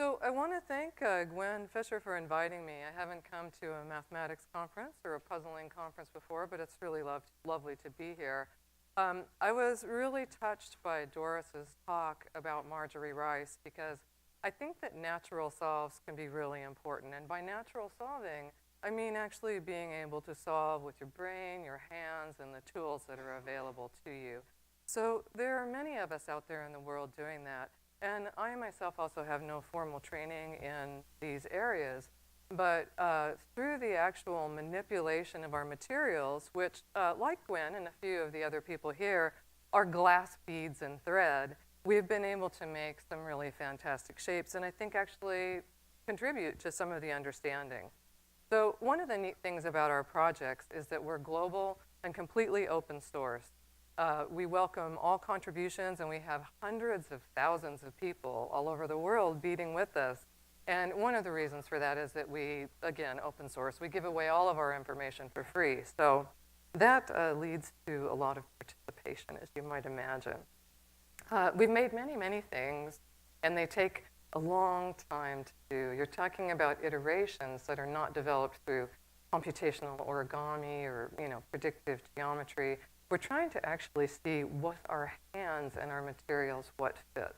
So I want to thank Gwen Fisher for inviting me. I haven't come to a mathematics conference or a puzzling conference before, but it's really lovely to be here. I was really touched by Doris's talk about Marjorie Rice because I think that natural solves can be really important. And by natural solving, I mean actually being able to solve with your brain, your hands, and the tools that are available to you. So there are many of us out there in the world doing that. And I myself also have no formal training in these areas, but through the actual manipulation of our materials, which, like Gwen and a few of the other people here, are glass beads and thread, we've been able to make some really fantastic shapes and I think actually contribute to some of the understanding. So one of the neat things about our projects is that we're global and completely open source. We welcome all contributions, and we have hundreds of thousands of people all over the world beading with us. And one of the reasons for that is that we, again, open source. We give away all of our information for free. So that leads to a lot of participation, as you might imagine. We've made many, many things, and they take a long time to do. You're talking about iterations that are not developed through computational origami or, predictive geometry. We're trying to actually see with our hands and our materials what fits.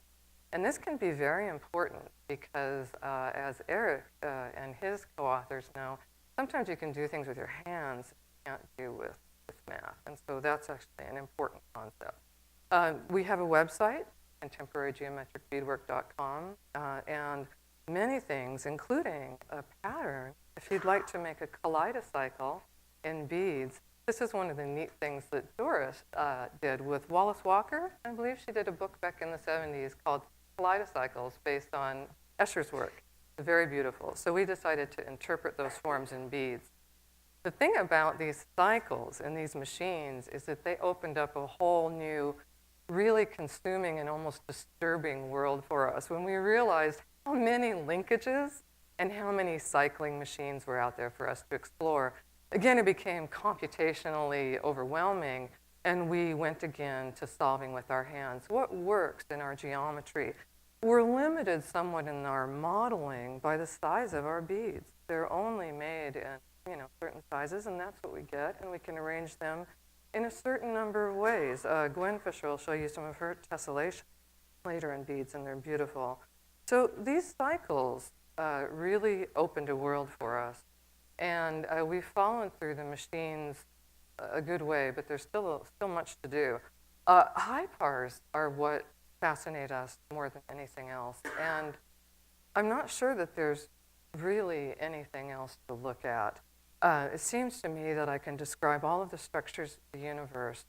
And this can be very important because, as Eric and his co-authors know, sometimes you can do things with your hands you can't do with math. And so that's actually an important concept. We have a website, contemporarygeometricbeadwork.com, and many things, including a pattern. If you'd like to make a kaleidocycle in beads, this is one of the neat things that Doris did with Wallace Walker. I believe she did a book back in the 70s called Kaleidocycles based on Escher's work. Very beautiful. So we decided to interpret those forms in beads. The thing about these cycles and these machines is that they opened up a whole new, really consuming and almost disturbing world for us when we realized how many linkages and how many cycling machines were out there for us to explore. Again, it became computationally overwhelming, and we went again to solving with our hands. What works in our geometry? We're limited somewhat in our modeling by the size of our beads. They're only made in certain sizes, and that's what we get, and we can arrange them in a certain number of ways. Gwen Fisher will show you some of her tessellation later in beads, and they're beautiful. So these cycles really opened a world for us. And we've fallen through the machines a good way, but there's still much to do. Hypars are what fascinate us more than anything else. And I'm not sure that there's really anything else to look at. It seems to me that I can describe all of the structures of the universe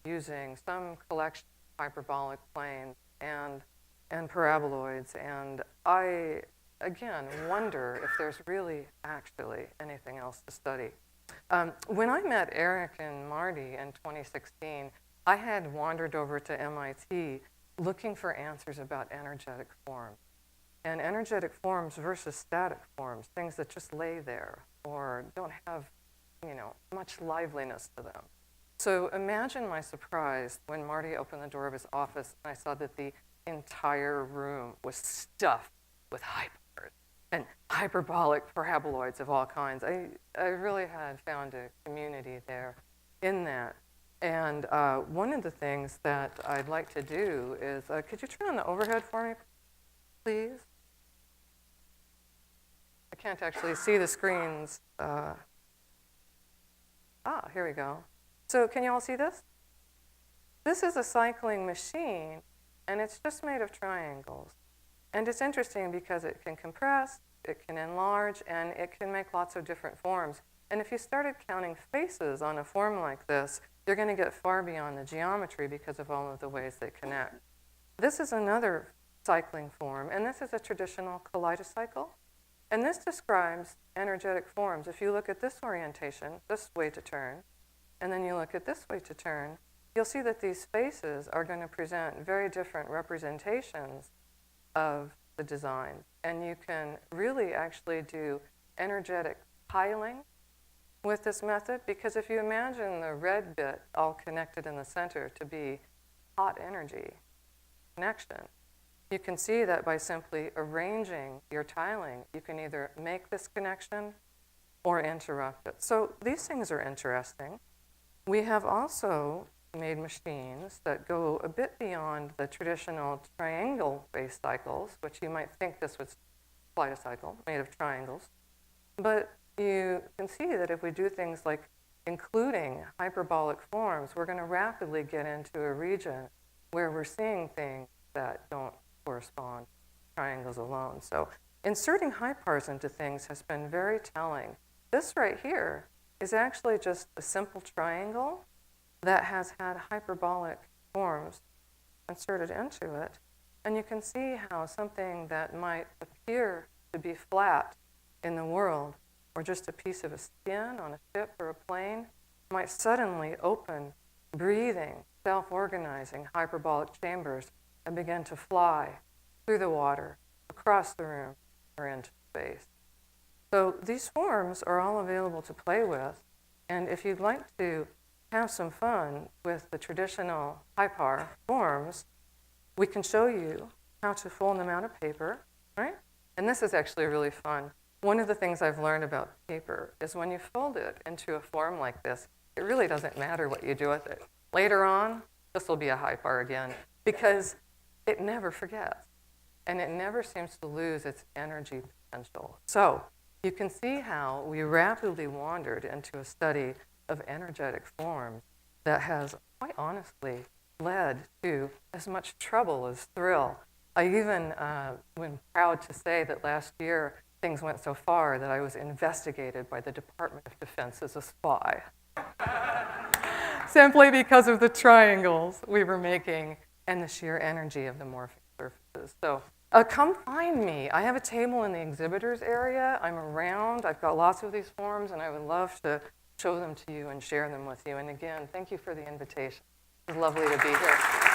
using some collection of hyperbolic planes and paraboloids. And I again, wonder if there's really actually anything else to study. When I met Eric and Marty in 2016, I had wandered over to MIT looking for answers about energetic forms. And energetic forms versus static forms, things that just lay there or don't have, much liveliness to them. So imagine my surprise when Marty opened the door of his office and I saw that the entire room was stuffed with hypers and hyperbolic paraboloids of all kinds. I really had found a community there in that. And one of the things that I'd like to do is, could you turn on the overhead for me, please? I can't actually see the screens. Here we go. So can you all see this? This is a cycling machine, and it's just made of triangles. And it's interesting because it can compress, it can enlarge, and it can make lots of different forms. And if you started counting faces on a form like this, you're going to get far beyond the geometry because of all of the ways they connect. This is another cycling form, and this is a traditional kaleidocycle. And this describes energetic forms. If you look at this orientation, this way to turn, and then you look at this way to turn, you'll see that these faces are going to present very different representations of the design. And you can really actually do energetic piling with this method, because if you imagine the red bit all connected in the center to be hot energy connection, you can see that by simply arranging your tiling, you can either make this connection or interrupt it. So these things are interesting. We have also made machines that go a bit beyond the traditional triangle-based cycles, which you might think this was a kaleidocycle made of triangles. But you can see that if we do things like including hyperbolic forms, we're going to rapidly get into a region where we're seeing things that don't correspond to triangles alone. So inserting hypars into things has been very telling. This right here is actually just a simple triangle that has had hyperbolic forms inserted into it. And you can see how something that might appear to be flat in the world, or just a piece of a skin on a ship or a plane, might suddenly open, breathing, self-organizing hyperbolic chambers and begin to fly through the water, across the room, or into space. So these forms are all available to play with, and if you'd like to have some fun with the traditional hypar forms, we can show you how to fold them out of paper, right? And this is actually really fun. One of the things I've learned about paper is when you fold it into a form like this, it really doesn't matter what you do with it. Later on, this will be a hypar again, because it never forgets, and it never seems to lose its energy potential. So you can see how we rapidly wandered into a study of energetic forms that has, quite honestly, led to as much trouble as thrill. I even am proud to say that last year things went so far that I was investigated by the Department of Defense as a spy. Simply because of the triangles we were making and the sheer energy of the morphing surfaces. So come find me. I have a table in the exhibitors area. I'm around. I've got lots of these forms, and I would love to show them to you and share them with you. And again, thank you for the invitation. It's lovely to be here.